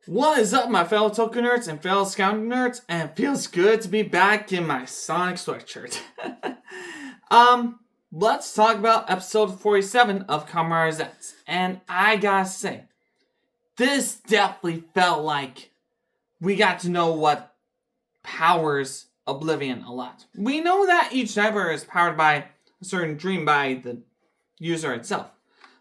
What is up, my fellow Toku nerds and fellow Scout nerds? And it feels good to be back in my Sonic sweatshirt. Let's talk about episode 47 of Kamen Rider Zeztz. And I gotta say, this definitely felt like we got to know what powers Oblivion a lot. We know that each nightmare is powered by a certain dream by the user itself.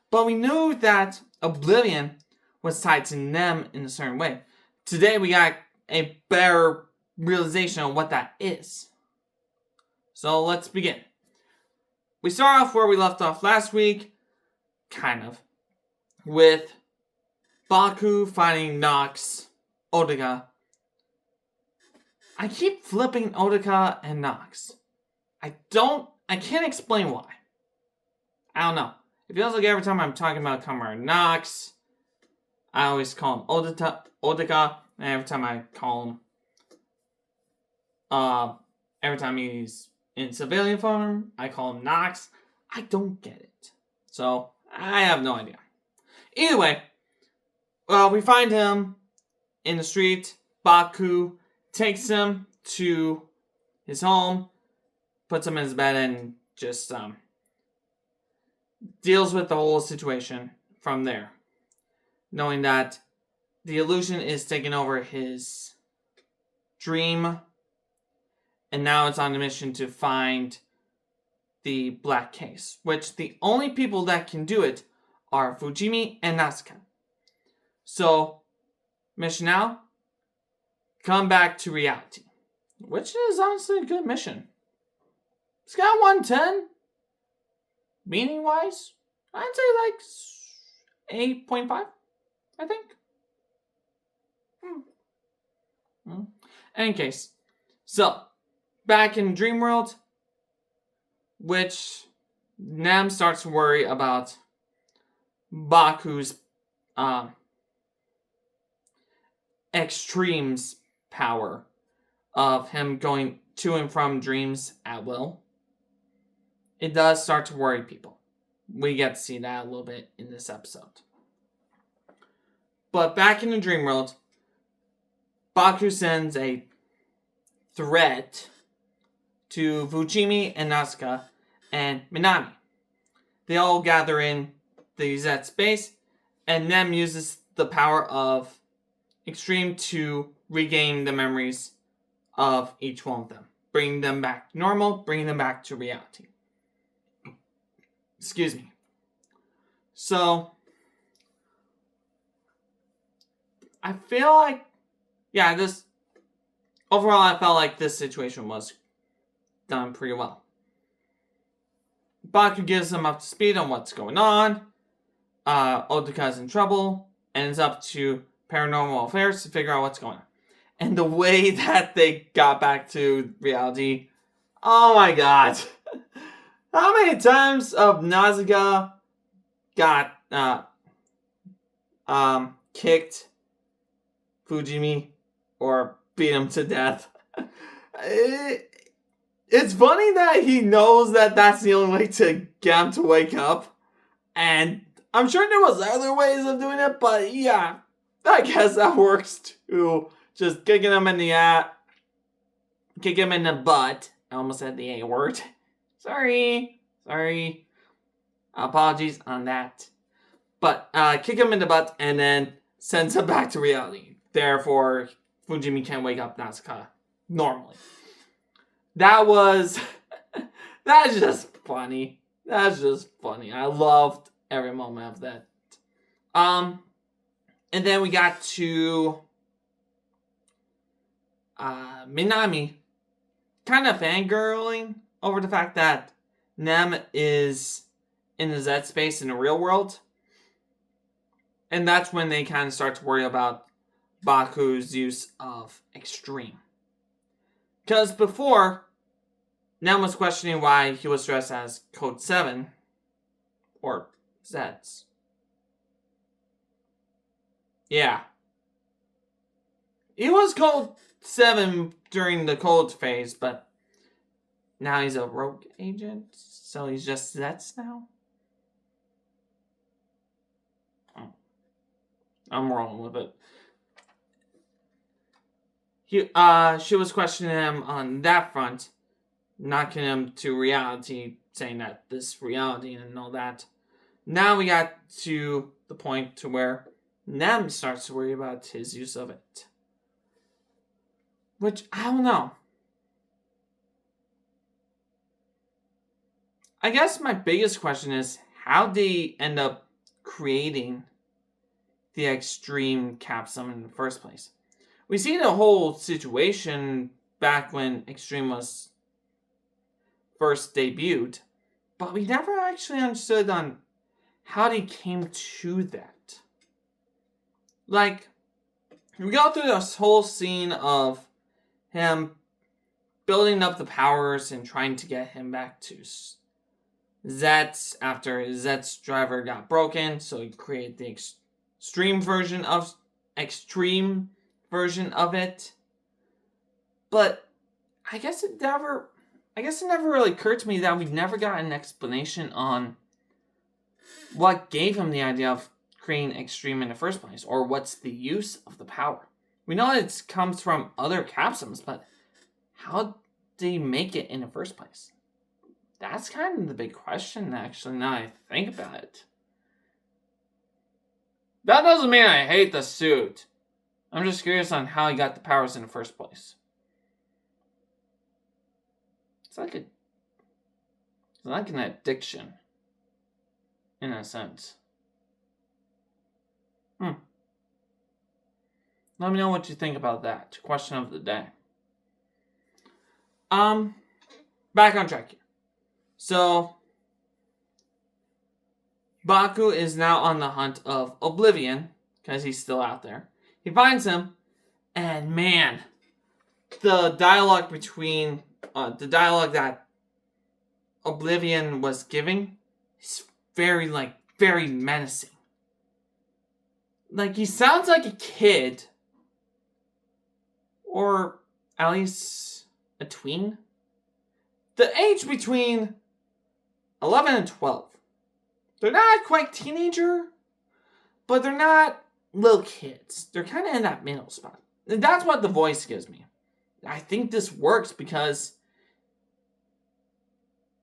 But we knew that Oblivion was tied to them in a certain way. Today we got a better realization of what that is. So let's begin. We start off where we left off last week, kind of, with Baku fighting Nox, Otaka. I keep flipping Otaka and Nox. I can't explain why. I don't know. It feels like every time I'm talking about Kamen Rider Nox, I always call him Otaka, and every time I call him, every time he's in civilian form, I call him Nox. I don't get it. So, I have no idea. Either way, we find him in the street. Baku takes him to his home, puts him in his bed, and just deals with the whole situation from there. Knowing that the illusion is taking over his dream, and now it's on a mission to find the black case, which the only people that can do it are Fujimi and Natsuka. So, mission now, come back to reality, which is honestly a good mission. It's got 110, meaning-wise, I'd say like 8.5. I think. Any case, so back in Dream World, which Nam starts to worry about Baku's extremes power of him going to and from dreams at will. It does start to worry people. We get to see that a little bit in this episode. But back in the dream world, Baku sends a threat to Fujimi and Natsuka and Minami. They all gather in the Zeztz space, and Nem uses the power of Extreme to regain the memories of each one of them. Bringing them back to normal, bringing them back to reality. Excuse me. So, I feel like, overall I felt like this situation was done pretty well. Baku gives them up to speed on what's going on. Otaka's in trouble, and it's up to Paranormal Affairs to figure out what's going on. And the way that they got back to reality, oh my god. How many times of Nazuka got kicked Fujimi or beat him to death? It's funny that he knows that that's the only way to get him to wake up, and I'm sure there was other ways of doing it, but yeah, I guess that works too. Just kicking him in the kick him in the butt. I almost said the A word. Sorry. Apologies on that. But kick him in the butt and then sends him back to reality. Therefore, Fujimi can't wake up Natsuka normally. That's just funny. That's just funny. I loved every moment of that. And then we got to Minami kind of fangirling over the fact that Nem is in the Zeztz space in the real world. And that's when they kind of start to worry about Baku's use of Extreme. Because before, Nem was questioning why he was dressed as Code 7, or Zeztz. Yeah. He was Code 7 during the Cold phase, but now he's a rogue agent, so he's just Zeztz now? I'm wrong with it. she was questioning him on that front, knocking him to reality, saying that this reality and all that. Now we got to the point to where Nem starts to worry about his use of it. Which, I don't know. I guess my biggest question is, how did he end up creating the Extreme Capsule in the first place? We see the whole situation back when Extreme was first debuted, but we never actually understood on how they came to that. Like, we go through this whole scene of him building up the powers and trying to get him back to Zeztz after his Zeztz driver got broken, so he created the extreme version of it. But I guess it never really occurred to me that we never got an explanation on what gave him the idea of creating Extreme in the first place, or what's the use of the power. We know it comes from other capsules, but how did he make it in the first place? That's kind of the big question, actually, now I think about it. That doesn't mean I hate the suit. I'm just curious on how he got the powers in the first place. It's like an addiction, in a sense. Let me know what you think about that. Question of the day. Back on track here. So, Baku is now on the hunt of Oblivion, because he's still out there. He finds him, and man, the dialogue that Oblivion was giving is very menacing. Like, he sounds like a kid, or at least a tween. The age between 11 and 12. They're not quite teenager, but they're not little kids. They're kind of in that middle spot. And that's what the voice gives me. I think this works because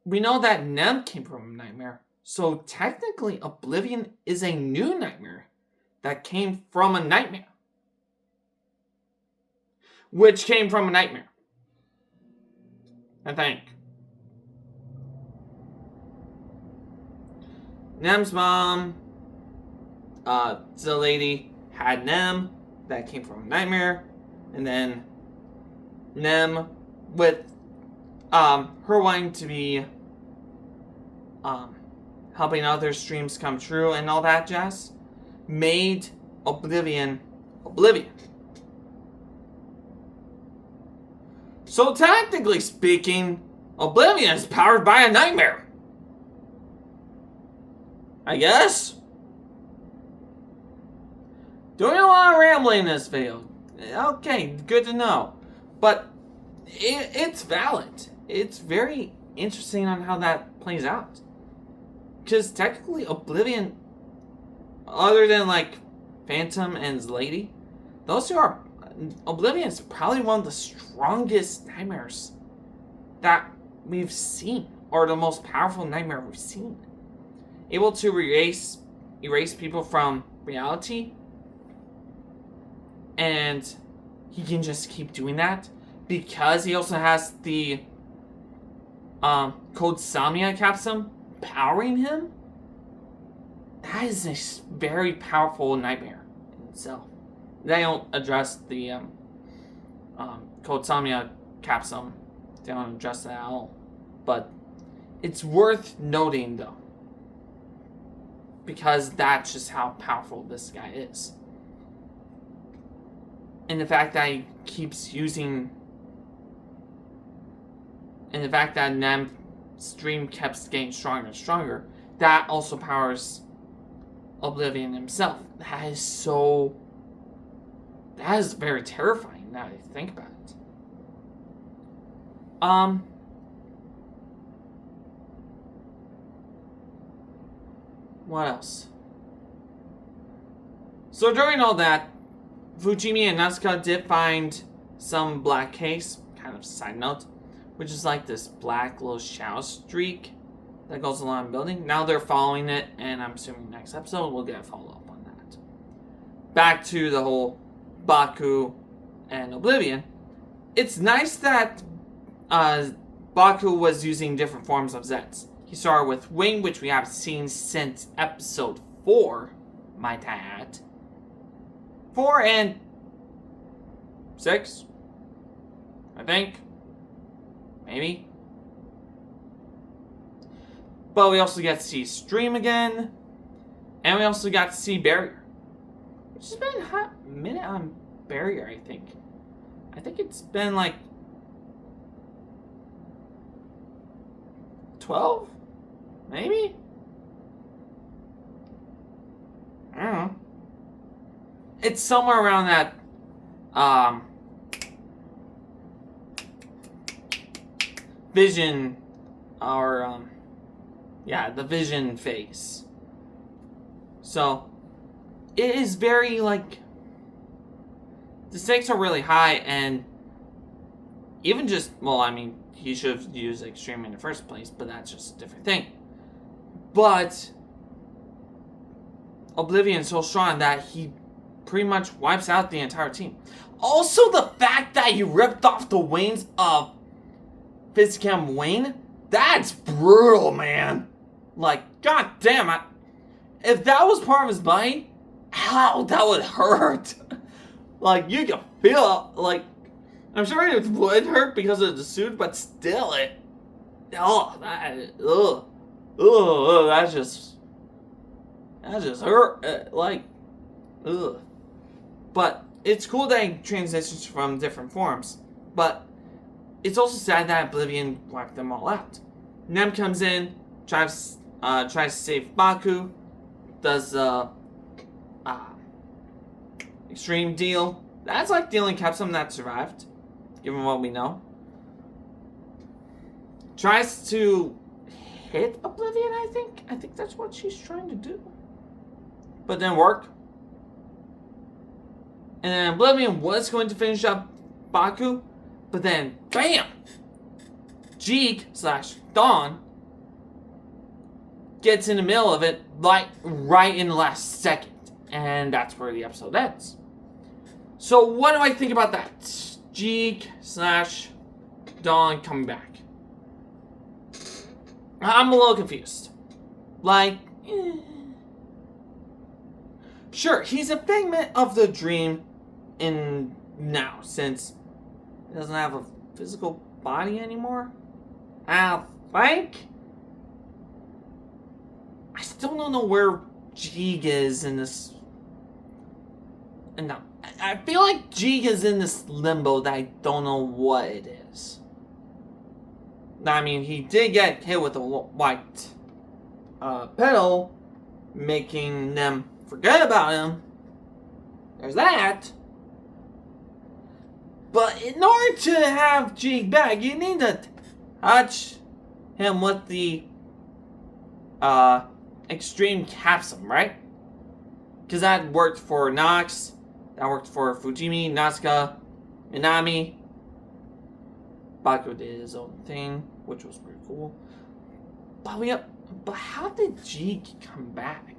we know that Nem came from a nightmare. So technically, Oblivion is a new nightmare that came from a nightmare. Which came from a nightmare. I think. Nem's mom, the lady, had Nem that came from a nightmare. And then Nem, with her wanting to be helping others' dreams come true and all that jazz, made Oblivion. So technically speaking, Oblivion is powered by a nightmare. I guess. Doing a lot of rambling in this video. Okay, good to know. But it's valid. It's very interesting on how that plays out. Because technically Oblivion, other than like Phantom and his lady, those two are... Oblivion is probably one of the strongest nightmares that we've seen. Or the most powerful nightmare we've seen. Able to erase people from reality. And he can just keep doing that. Because he also has the Code Samia capsule powering him. That is a very powerful nightmare in itself. They don't address the Code Samia capsule. They don't address that at all. But it's worth noting though. Because that's just how powerful this guy is. And the fact that he keeps using... And the fact that Nem's dream kept getting stronger and stronger, that also powers Oblivion himself. That is very terrifying now that you think about it. What else? So during all that, Fujimi and Natsuka did find some black case, kind of side note, which is like this black little shadow streak that goes along the building. Now they're following it, and I'm assuming next episode we'll get a follow-up on that. Back to the whole Baku and Oblivion. It's nice that Baku was using different forms of Zeztz. He started with Wing, which we haven't seen since episode 4, might I add. 4 and 6, I think. Maybe. But we also got to see Stream again. And we also got to see Barrier. Which has been a hot minute on Barrier, I think. I think it's been like 12? Maybe? I don't know. It's somewhere around that vision, or yeah, the vision phase. So it is very like, the stakes are really high, and even just, well, I mean, he should have used Extreme in the first place, but that's just a different thing. But Oblivion is so strong that he pretty much wipes out the entire team. Also, the fact that he ripped off the wings of Physicam Wayne, that's brutal, man. Like, god damn it. If that was part of his body, how that would hurt. Like, you can feel it. Like, I'm sure it would hurt because of the suit, but still, that just hurt. Like, ugh. But it's cool that he transitions from different forms. But it's also sad that Oblivion wiped them all out. Nem comes in, tries to save Baku, does extreme deal. That's like the only Capsum that survived, given what we know. Tries to hit Oblivion, I think. I think that's what she's trying to do. But didn't work. And then Oblivion was going to finish up Baku, but then, BAM! Jeeg/Dawn gets in the middle of it, like, right in the last second. And that's where the episode ends. So what do I think about that? Jeeg/Dawn coming back. I'm a little confused. Like, sure, he's a figment of the dream in now, since he doesn't have a physical body anymore. I think. I still don't know where Jeeg is in this. And no, I feel like Jeeg is in this limbo that I don't know what it is. I mean, he did get hit with a white pedal, making them forget about him. There's that. But in order to have Jeeg back, you need to touch him with the extreme capsule, right? Because that worked for Nox, that worked for Fujimi, Natsuka, Minami. Baku did his own thing, which was pretty cool. But how did Jeeg come back?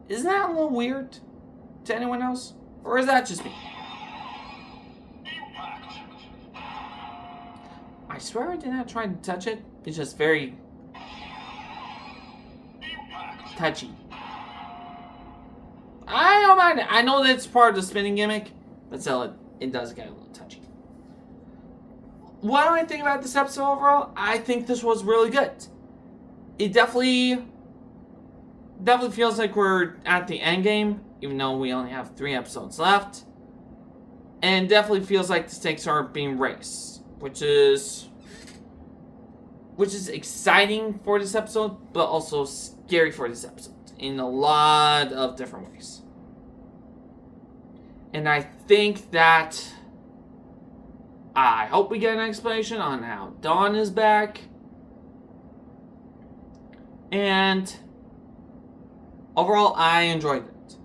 Isn't that a little weird to anyone else? Or is that just me? I swear I did not try to touch it. It's just very touchy. I don't mind it. I know that it's part of the spinning gimmick, but still, it does get a little touchy. What do I think about this episode overall? I think this was really good. It definitely feels like we're at the end game, even though we only have 3 episodes left. And definitely feels like the stakes are being raised, which is exciting for this episode, but also scary for this episode in a lot of different ways. And I think that I hope we get an explanation on how Dawn is back. And overall, I enjoyed it.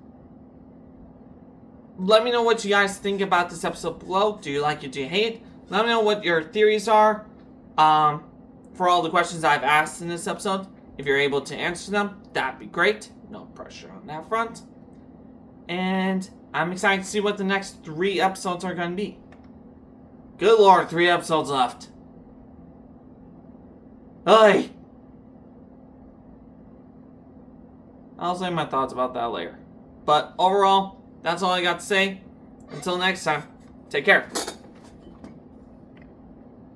let me know what you guys think about this episode below. Do you like it? Do you hate it? Let me know what your theories are for all the questions I've asked in this episode. If you're able to answer them, that'd be great. No pressure on that front. And I'm excited to see what the next 3 episodes are going to be. Good lord, 3 episodes left. Hey! I'll say my thoughts about that later. But overall, that's all I got to say. Until next time, take care.